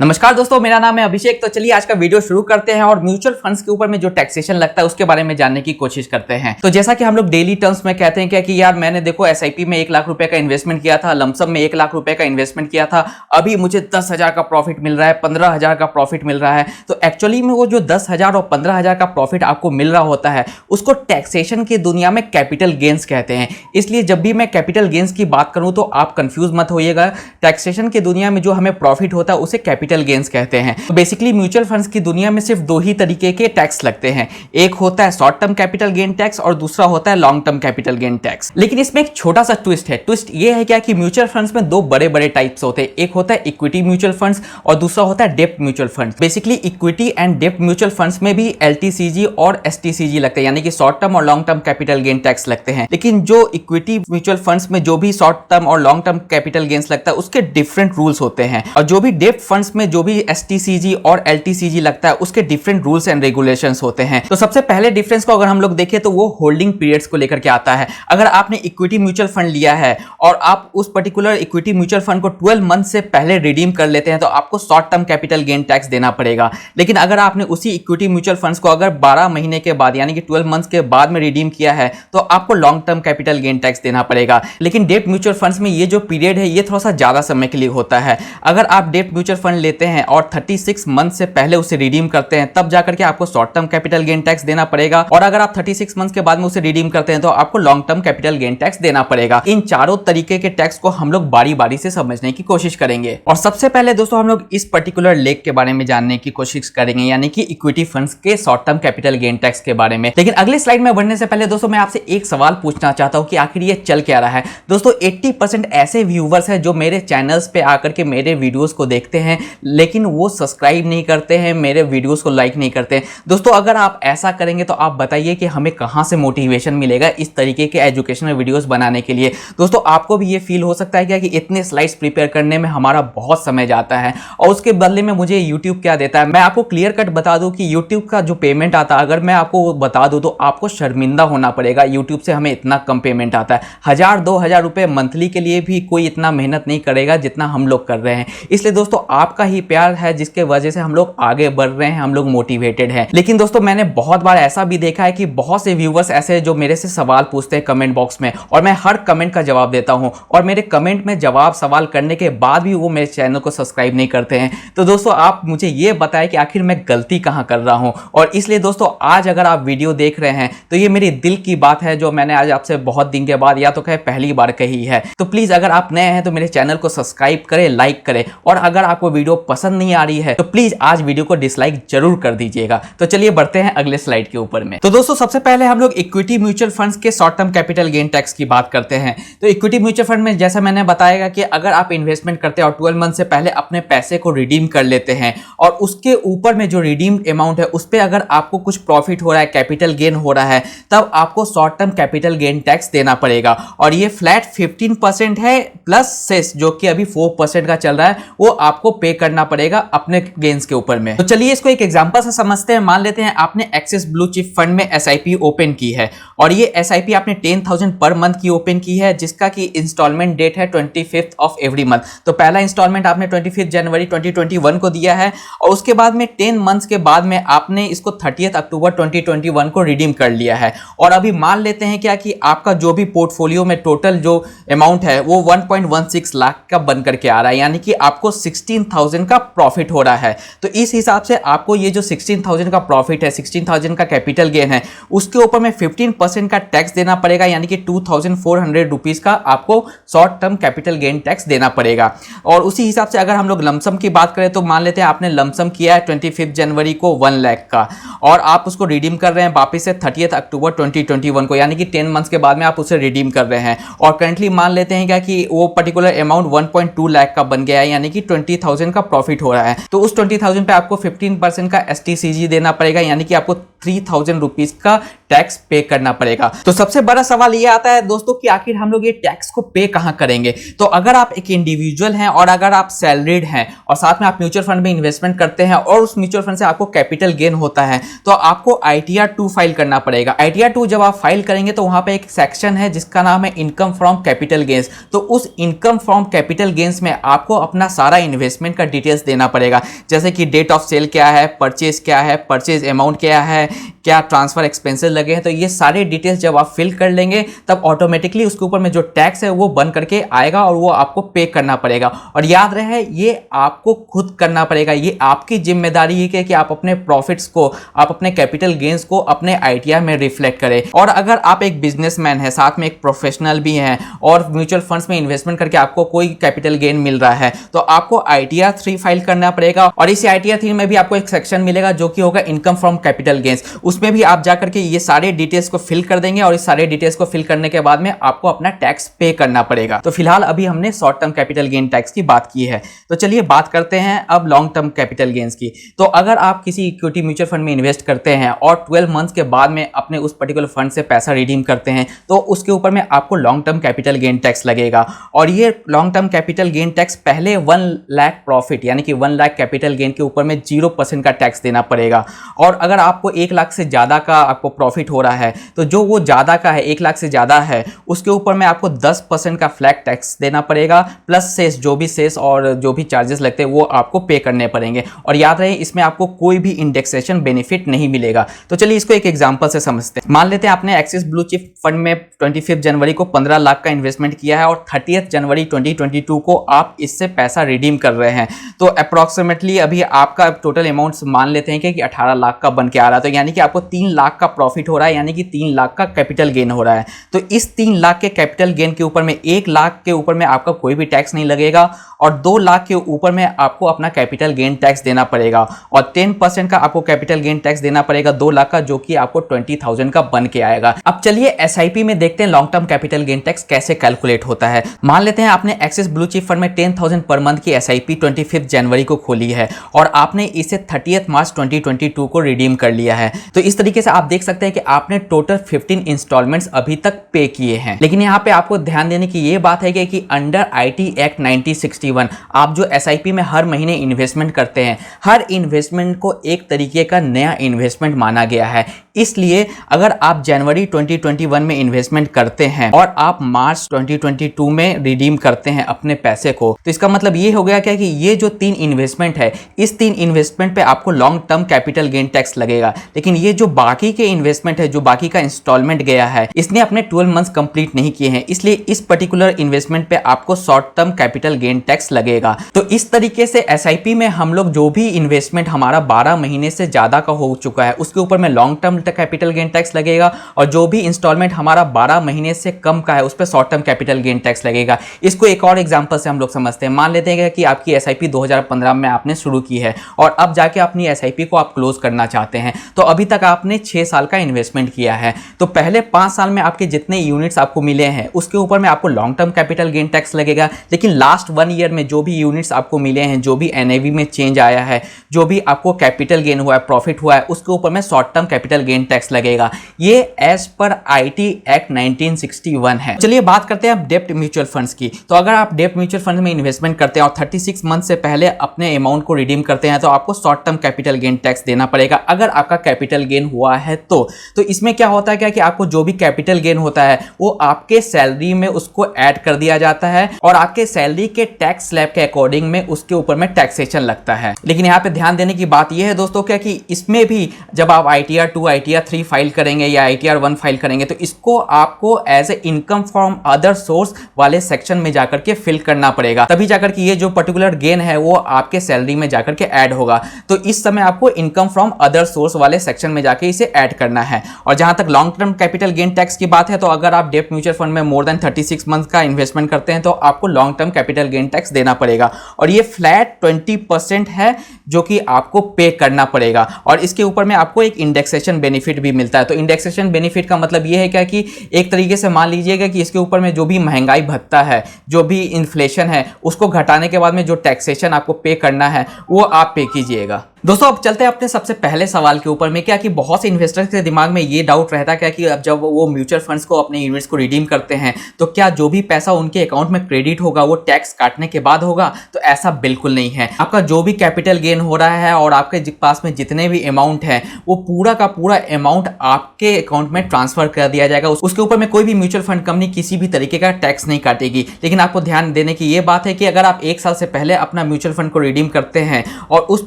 नमस्कार दोस्तों, मेरा नाम है अभिषेक। तो चलिए आज का वीडियो शुरू करते हैं और म्यूचुअल फंड्स के ऊपर में जो टैक्सेशन लगता है उसके बारे में जानने की कोशिश करते हैं। तो जैसा कि हम लोग डेली टर्म्स में कहते हैं क्या कि यार मैंने देखो एसआईपी में 1 लाख रुपए का इन्वेस्टमेंट किया था, लमसम में 1 लाख रुपए का इन्वेस्टमेंट किया था, अभी मुझे 10,000 का प्रॉफिट मिल रहा है, 15,000 का प्रॉफिट मिल रहा है। तो एक्चुअली में वो जो 10,000 और 15,000 का प्रॉफिट आपको मिल रहा होता है उसको टैक्सेशन की दुनिया में कैपिटल गेन्स कहते हैं। इसलिए जब भी मैं कैपिटल गेन्स की बात करूं तो आप कंफ्यूज मत होइएगा। टैक्सेशन की दुनिया में जो हमें प्रॉफिट होता है उसे कैपिटल गेन्स कहते हैं। तो बेसिकली म्यूचुअल फंड्स की दुनिया में सिर्फ 2 ही तरीके के टैक्स लगते हैं, एक होता है short term capital gain tax और दूसरा होता है long term capital gain tax. लेकिन इसमें एक छोटा सा ट्विस्ट है। ट्विस्ट ये है क्या कि म्यूचुअल फंड्स में 2 बड़े बड़े टाइप्स होते हैं, एक होता है इक्विटी म्यूचुअल फंड्स और दूसरा होता है डेब्ट mutual funds. Basically equity and डेब्ट म्यूचुअल फंड्स में भी एलटीसीजी और एसटीसीजी लगते हैं, यानी कि शॉर्ट टर्म और long term capital gain tax लगते हैं। लेकिन जो इक्विटी म्यूचुअल फंड्स में जो भी शॉर्ट टर्म और लॉन्ग टर्म कैपिटल गेन्स लगता है उसके डिफरेंट रूल्स होते हैं, और जो भी डेब्ट फंड्स में जो भी एसटीसीजी और एलटीसीजी लगता है उसके डिफरेंट रूल्स एंड रेगुलेशंस होते हैं। तो सबसे पहले डिफरेंस को अगर हम लोग देखें तो वो होल्डिंग पीरियड्स को लेकर के आता है। अगर आपने इक्विटी म्यूचुअल फंड लिया है और आप उस पर्टिकुलर इक्विटी म्यूचुअल फंड को 12 मंथ से पहले रिडीम कर लेते हैं तो आपको short term capital gain tax देना पड़ेगा। लेकिन अगर आपने उसी इक्विटी म्यूचुअल फंड्स को अगर 12 महीने के बाद यानी कि 12 मंथ्स के बाद में रिडीम किया है तो आपको long term capital gain tax देना पड़ेगा। लेकिन डेब्ट म्यूचुअल फंड्स में ये जो पीरियड है ये थोड़ा सा ज्यादा समय के लिए होता है। अगर आप डेब्ट म्यूचुअल फंड लेते हैं और 36 मंथ से पहले उसे रिडीम करते हैं तब जाकर के आपको short term capital gain tax देना पड़ेगा, और अगर आप 36 मंथ्स के बाद में उसे रिडीम करते हैं तो आपको long term capital gain tax देना पड़ेगा। इन चारों तरीके के टैक्स को हम लोग बारी बारी से समझने की कोशिश करेंगे। और सबसे पहले दोस्तों हम लोग इस पर्टिकुलर लेग के बारे में जानने की कोशिश करेंगे, यानी कि इक्विटी फंड्स के short term capital gain tax के बारे में। लेकिन अगले स्लाइड में बढ़ने से पहले दोस्तों मैं आपसे एक सवाल पूछना चाहता हूं कि आखिर ये चल क्या रहा है। दोस्तों 80% ऐसे व्यूवर्स हैं जो मेरे चैनल्स पे आकर के मेरे वीडियोस को देखते हैं लेकिन वो सब्सक्राइब नहीं करते हैं, मेरे वीडियोस को लाइक नहीं करते हैं। दोस्तों अगर आप ऐसा करेंगे तो आप बताइए कि हमें कहां से मोटिवेशन मिलेगा इस तरीके के एजुकेशनल वीडियोस बनाने के लिए। दोस्तों आपको भी ये फील हो सकता है क्या कि इतने स्लाइड्स प्रिपेयर करने में हमारा बहुत समय जाता है और उसके बदले में मुझे यूट्यूब क्या देता है। मैं आपको क्लियर कट बता दूं कि यूट्यूब का जो पेमेंट आता है अगर मैं आपको वो बता दूं तो आपको शर्मिंदा होना पड़ेगा। यूट्यूब से हमें इतना कम पेमेंट आता है, 1000-2000 रुपए मंथली के लिए भी कोई इतना मेहनत नहीं करेगा जितना हम लोग कर रहे हैं। इसलिए दोस्तों आपका ही प्यार है जिसके वजह से हम लोग आगे बढ़ रहे हैं, हम लोग मोटिवेटेड हैं। लेकिन दोस्तों मैंने बहुत बार ऐसा भी देखा है कि बहुत से व्यूवर्स ऐसे जो मेरे से सवाल पूछते हैं कमेंट बॉक्स में, और मैं हर कमेंट का जवाब देता हूं, और मेरे कमेंट में जवाब सवाल करने के बाद भी वो मेरे चैनल को सब्सक्राइब नहीं करते हैं। तो दोस्तों आप मुझे ये बताएं कि आखिर मैं गलती कहां कर रहा हूं। और इसलिए दोस्तों आज अगर आप वीडियो देख रहे हैं तो ये मेरी दिल की बात है जो मैंने आज आपसे बहुत दिन के बाद या तो कहे पहली बार कही है। तो प्लीज अगर आप नए हैं तो मेरे चैनल को सब्सक्राइब करें, लाइक करें, और अगर आपको वीडियो पसंद नहीं आ रही है तो प्लीज आज वीडियो को डिसलाइक जरूर कर दीजिएगा। तो चलिए बढ़ते हैं अगले स्लाइड के ऊपर में। तो दोस्तों सबसे पहले हम लोग इक्विटी म्यूचुअल फंड्स के short term capital gain tax की बात करते हैं। तो इक्विटी म्यूचुअल फंड में जैसा मैंने बताया कि अगर आप इन्वेस्टमेंट करते हैं और 12 मंथ से पहले अपने पैसे को रिडीम कर लेते हैं और उसके ऊपर में जो रिडीम्ड अमाउंट है उस पर अगर आपको कुछ प्रॉफिट हो रहा है, कैपिटल गेन हो रहा है, तब आपको short term capital gain tax देना पड़ेगा। और ये फ्लैट 15% है प्लस सेस जो कि अभी 4% का चल रहा है, वो आपको पे करना पड़ेगा अपने गेन्स के ऊपर में। तो चलिए इसको एक एग्जांपल से समझते हैं। मान लेते हैं आपने एक्सिस ब्लू चिप फंड में एसआईपी ओपन की है और ये एसआईपी आपने 10,000 पर मंथ की ओपन की है, जिसका की इंस्टॉलमेंट डेट है 25th ऑफ एवरी मंथ। तो पहला इंस्टॉलमेंट आपने 25 जनवरी 2021 को दिया है और उसके बाद में 10 मंथ्स के बाद में आपने इसको 30 अक्टूबर 2021 को रिडीम कर लिया है। और अभी मान लेते हैं क्या कि आपका जो भी पोर्टफोलियो में टोटल जो अमाउंट है वो 1.16 लाख का बन करके आ रहा है, यानी कि आपको 16,000 का प्रॉफिट हो रहा है। तो इस हिसाब से आपको ये जो 16,000 का प्रॉफिट है, 16,000 का कैपिटल गेन है, उसके ऊपर में 15% का टैक्स देना पड़ेगा, यानी कि 2,400 रुपीज का आपको short term capital gain tax देना पड़ेगा। और उसी हिसाब से अगर हम लोग लमसम की बात करें तो मान लेते हैं आपने लमसम किया है 25 जनवरी को 1 लाख का और आप उसको रिडीम कर रहे हैं वापस से 30 अक्टूबर 2021 को, यानी कि 10 मंथ्स के बाद में आप उसे रिडीम कर रहे हैं। और करंटली मान लेते हैं क्या कि वो पर्टिकुलर अमाउंट 1.2 लाख का बन गया है, यानी कि 20,000 का प्रॉफिट हो रहा है। तो उस 20,000 पे आपको 15% का एसटीसीजी देना पड़ेगा, यानी कि आपको 3,000 रुपीज का टैक्स पे करना पड़ेगा। तो सबसे बड़ा सवाल ये आता है दोस्तों कि आखिर हम लोग ये टैक्स को पे कहां करेंगे। तो अगर आप एक इंडिविजुअल हैं और अगर आप सैलरीड हैं और साथ में आप म्यूचुअल फंड में इन्वेस्टमेंट करते हैं और उस म्यूचुअल फंड से आपको कैपिटल गेन होता है तो आपको ITR 2 फाइल करना पड़ेगा। ITR 2 जब आप फाइल करेंगे तो वहां पे एक सेक्शन है जिसका नाम है इनकम फ्रॉम कैपिटल गेन्स। तो उस इनकम फ्रॉम कैपिटल गेन्स में आपको अपना सारा इन्वेस्टमेंट का डिटेल्स देना पड़ेगा, जैसे कि डेट ऑफ सेल क्या है, परचेज क्या है, परचेज अमाउंट क्या है, क्या ट्रांसफर एक्सपेंसेस लगे हैं। तो ये सारे डिटेल्स जब आप फिल कर लेंगे तब ऑटोमेटिकली उसके ऊपर में जो टैक्स है वो बन करके आएगा और वो आपको पे करना पड़ेगा। और याद रहे ये आपको खुद करना पड़ेगा, ये आपकी जिम्मेदारी है कि आप अपने प्रॉफिट्स को, आप अपने कैपिटल गेन्स को अपने आईटीआर में रिफ्लेक्ट करें। और अगर आप एक बिजनेसमैन है, साथ में एक प्रोफेशनल भी हैं और म्यूचुअल फंड्स में इन्वेस्टमेंट करके आपको कोई कैपिटल गेन मिल रहा है तो आपको ITR 3 फाइल करना पड़ेगा। और इस ITR 3 में भी आपको एक सेक्शन मिलेगा जो कि होगा इनकम फ्रॉम कैपिटल गेन्स। उसमें भी आप जाकर के ये सारे डिटेल्स को फिल कर देंगे और इस सारे डिटेल्स को फिल करने के बाद में आपको अपना टैक्स पे करना पड़ेगा। तो फिलहाल अभी हमने short term capital gain tax की बात की है, तो चलिए बात करते हैं अब लॉन्ग टर्म कैपिटल गेन्स की। तो अगर आप किसी इक्विटी म्यूचुअल फंड में इन्वेस्ट करते हैं और 12 मंथ्स के बाद में अपने उस पर्टिकुलर फंड से पैसा रिडीम करते हैं तो उसके ऊपर में आपको long term capital gain tax लगेगा। और ये long term capital gain tax पहले 1 लाख प्रॉफिट यानी कि 1 लाख कैपिटल गेन के ऊपर में 0% का टैक्स देना पड़ेगा। और अगर आपको 1 लाख से ज़्यादा का आपको प्रॉफिट हो रहा है तो जो वो ज़्यादा का है, 1 लाख से ज़्यादा है, उसके ऊपर में आपको 10% का फ्लैट टैक्स देना पड़ेगा, प्लस सेस, जो भी सेस और जो भी चार्जेस लगते हैं वो आपको पे करने पड़ेंगे। और याद रहे इसमें आपको कोई भी इंडेक्सेशन बेनिफिट नहीं मिलेगा। तो चलिए इसको एक एग्जांपल से समझते हैं। मान लेते हैं आपने एक्सिस ब्लू चिप फंड में 25 जनवरी को 15 लाख का इन्वेस्टमेंट किया है और 30 जनवरी 2022 को आप इससे पैसा रिडीम कर रहे हैं। तो अप्रॉक्सीमेटली अभी आपका टोटल अमाउंट मान लेते हैं कि 18 लाख का बन के आ रहा है। तो यानी कि आपको 3 लाख का प्रॉफिट हो रहा है, यानी कि 3 लाख का कैपिटल गेन हो रहा है। तो इस 3 लाख के कैपिटल गेन के ऊपर में 1 लाख के ऊपर में आपका कोई भी टैक्स नहीं लगेगा और 2 लाख के ऊपर में आपको अपना कैपिटल गेन टैक्स देना पड़ेगा और 10% का आपको कैपिटल गेन टैक्स देना पड़ेगा 2 लाख का, जो कि आपको 20,000 का बन के आएगा। अब चलिए SIP में देखते हैं long term capital gain tax कैसे कैलकुलेट होता है। मान लेते हैं आपने एक्सिस ब्लू चिप फंड में 10,000 पर मंथ की SIP 25 जनवरी को खोली है और आपने इसे 30 मार्च 2022 को रिडीम कर लिया है। तो इस तरीके से आप देख सकते हैं कि आपने टोटल 15 इंस्टॉलमेंट्स अभी तक पे किए हैं। लेकिन यहाँ पे आपको ध्यान देने की ये बात है कि अंडर IT एक्ट 1961 आप जो SIP में हर महीने इन्वेस्टमेंट करते हैं, हर इन्वेस्टमेंट को एक तरीके का नया इन्वेस्टमेंट माना गया है। इसलिए अगर आप जनवरी 2021 में इन्वेस्टमेंट करते हैं और आप मार्च 2022 में रिडीम करते हैं अपने पैसे को, तो इसका मतलब ये हो गया क्या कि ये जो 3 इन्वेस्टमेंट है, इस 3 इन्वेस्टमेंट पे आपको long term capital gain tax लगेगा। लेकिन ये जो बाकी के इन्वेस्टमेंट है, जो बाकी का इंस्टॉलमेंट गया है, इसने अपने 12 मंथ्स कंप्लीट नहीं किए हैं, इसलिए इस पर्टिकुलर इन्वेस्टमेंट पे आपको short term capital gain tax लगेगा। तो इस तरीके से SIP में हम लोग जो भी इन्वेस्टमेंट हमारा 12 महीने से ज्यादा का हो चुका है उसके ऊपर में long term capital gain tax लगेगा और जो भी इंस्टॉलमेंट हमारा 12 महीने से कम का है उस पर short term capital gain tax लगेगा। इसको एक और एग्जांपल से हम लोग समझते हैं। मान लेते हैं कि आपकी SIP 2015 में आपने शुरू की है और अब जाके अपनी SIP को आप क्लोज करना चाहते हैं। तो अभी तक आपने 6 साल का इन्वेस्टमेंट किया है, तो पहले 5 साल में आपके जितने यूनिट्स आपको मिले हैं उसके ऊपर में आपको long term capital gain tax लगेगा। लेकिन लास्ट 1 ईयर में जो भी यूनिट्स आपको मिले हैं, जो भी NAV में चेंज आया है, जो भी आपको कैपिटल गेन हुआ है, प्रॉफिट हुआ है, उसके ऊपर में short term capital gain tax लगेगा। ये एज पर IT एक्ट 1961 है। चलिए बात करते हैं अब डेब्ट म्यूचुअल फंड्स की। तो अगर आप डेब्ट म्यूचुअल फंड में इन्वेस्टमेंट करते हैं और 36 मंथ से पहले अपने अमाउंट को रिडीम करते हैं तो आपको short term capital gain tax देना पड़ेगा अगर आपका कैपिटल गेन हुआ है तो इसमें क्या होता है क्या कि आपको जो भी कैपिटल गेन होता है वो आपके सैलरी में उसको ऐड कर दिया जाता है और आपके सैलरी के टैक्स स्लैब के अकॉर्डिंग में उसके ऊपर में टैक्सेशन लगता है। लेकिन यहाँ पे ध्यान देने की बात यह है दोस्तों क्या कि इसमें भी जब आप ITR 2, ITR 3 फाइल करेंगे या ITR 1 फाइल करेंगे तो इसको आपको as a income from other source वाले सेक्शन में जाकर के फिल करना पड़ेगा, तभी जाकर के ये जो पर्टिकुलर गेन है वो आपके सैलरी में जाकर के ऐड होगा। तो इस समय आपको इनकम फ्रॉम अदर सोर्स वाले सेक्शन में जाके इसे ऐड करना है। और जहां तक long term capital gain tax की बात है तो अगर आप डेब्ट म्यूचुअल फंड में मोर देन 36 मंथ का इन्वेस्टमेंट करते हैं तो आपको long term capital gain tax देना पड़ेगा और ये फ्लैट 20% है जो कि आपको पे करना पड़ेगा। और इसके ऊपर में आपको एक इंडेक्सेशन बेनिफिट भी मिलता है। तो इंडेक्सेशन बेनिफिट का मतलब ये है क्या कि एक तरीके से मान लीजिएगा कि इसके ऊपर में जो भी महंगाई भत्ता है, जो भी इन्फ्लेशन है, उसको घटाने के बाद में जो टैक्सेशन आपको पे करना है वो आप पे कीजिएगा। दोस्तों अब चलते हैं अपने सबसे पहले सवाल के ऊपर में, क्या कि बहुत से इन्वेस्टर्स के दिमाग में ये डाउट रहता है कि अब जब वो म्यूचुअल फंड्स को अपने यूनिट्स को रिडीम करते हैं तो क्या जो भी पैसा उनके अकाउंट में क्रेडिट होगा वो टैक्स काटने के बाद होगा। तो ऐसा बिल्कुल नहीं है। आपका जो भी कैपिटल गेन हो रहा है और आपके पास में जितने भी अमाउंट है वो पूरा का पूरा अमाउंट आपके अकाउंट में ट्रांसफर कर दिया जाएगा। उसके ऊपर में कोई भी म्यूचुअल फंड कंपनी किसी भी तरीके का टैक्स नहीं काटेगी। लेकिन आपको ध्यान देने की ये बात है कि अगर आप 1 साल से पहले अपना म्यूचुअल फंड को रिडीम करते हैं और उस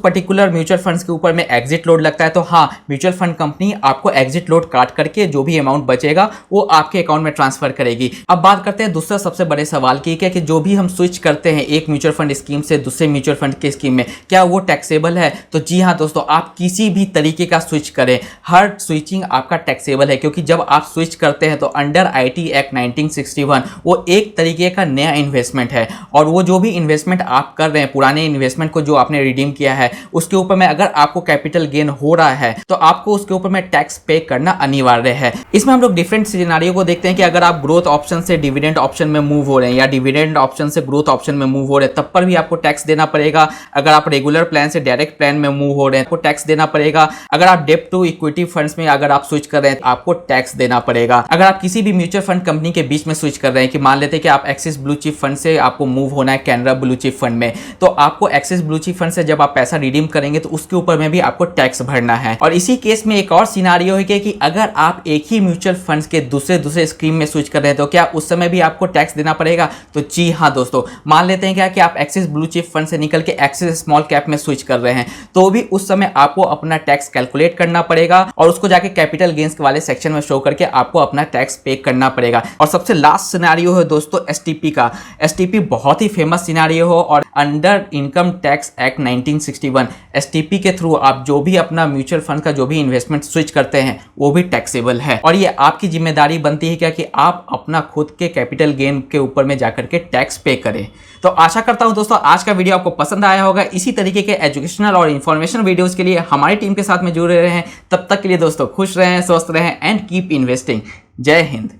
पर्टिकुलर म्यूचुअल फंड्स के ऊपर में एग्जिट लोड लगता है तो हाँ, म्यूचुअल फंड कंपनी आपको एग्जिट लोड काट करके जो भी अमाउंट बचेगा वो आपके अकाउंट में ट्रांसफर करेगी। अब बात करते हैं दूसरा सबसे बड़े सवाल की, कि जो भी हम स्विच करते हैं एक म्यूचुअल फंड स्कीम से दूसरे म्यूचुअल फंड की स्कीम में, क्या वो टैक्सेबल है। तो जी हाँ दोस्तों, आप किसी भी तरीके का स्विच करें, हर स्विचिंग आपका टैक्सेबल है। क्योंकि जब आप स्विच करते हैं तो अंडर आईटी एक्ट 1961 वो एक तरीके का नया इन्वेस्टमेंट है और वो जो भी इन्वेस्टमेंट आप कर रहे हैं, पुराने इन्वेस्टमेंट को जो आपने रिडीम किया है उसके ऊपर में अगर आपको कैपिटल गेन हो रहा है तो आपको उसके ऊपर में टैक्स पे करना अनिवार्य है। इसमें हम लोग डिफरेंट सिनेरियो को देखते हैं कि अगर आप ग्रोथ ऑप्शन से डिविडेंड ऑप्शन में मूव हो रहे हैं या डिविडेंड ऑप्शन से ग्रोथ ऑप्शन में मूव हो रहे हैं तब पर भी आपको टैक्स देना पड़ेगा। अगर आप रेगुलर प्लान से डायरेक्ट प्लान में मूव हो रहे हैं आपको टैक्स देना पड़ेगा। अगर आप डेब्ट टू इक्विटी फंड्स में अगर आप स्विच कर रहे हैं आपको टैक्स देना पड़ेगा। अगर आप किसी भी म्यूचुअल फंड कंपनी के बीच में स्विच कर रहे हैं, कि मान लेते हैं कि आप एक्सिस ब्लू चिप फंड से आपको मूव होना है कैनरा ब्लू चिप फंड में, तो आपको एक्सिस ब्लू चिप फंड से जब आप पैसा रिडीम करेंगे तो उसके ऊपर में भी आपको टैक्स भरना है। और इसी केस में एक और सिनारियो है कि अगर आप एक ही म्यूचुअल फंड्स के दूसरे स्कीम में स्विच कर रहे हैं तो क्या उस समय भी आपको टैक्स देना पड़ेगा। तो जी हाँ दोस्तों, मान लेते हैं क्या कि आप एक्सिस ब्लू चिप फंड से निकल के एक्सिस स्मॉल कैप में स्विच कर रहे हैं तो भी उस समय आपको अपना टैक्स कैलकुलेट करना पड़ेगा और उसको जाके कैपिटल गेन्स वाले सेक्शन में शो करके आपको अपना टैक्स पे करना पड़ेगा। और सबसे लास्ट सिनारियो है दोस्तों एसटीपी का। एसटीपी बहुत ही फेमस सिनारियो हो और under income tax act 1961 STP के थ्रू आप जो भी अपना म्यूचुअल फंड का जो भी इन्वेस्टमेंट स्विच करते हैं वो भी टैक्सेबल है। और ये आपकी जिम्मेदारी बनती है क्या कि आप अपना खुद के कैपिटल गेन के ऊपर में जाकर के टैक्स पे करें। तो आशा करता हूं दोस्तों आज का वीडियो आपको पसंद आया होगा। इसी तरीके के एजुकेशनल और इन्फॉर्मेशन वीडियोस के लिए हमारी टीम के साथ में जुड़े रहें। तब तक के लिए दोस्तों खुश रहें, स्वस्थ रहें एंड कीप इन्वेस्टिंग। जय हिंद।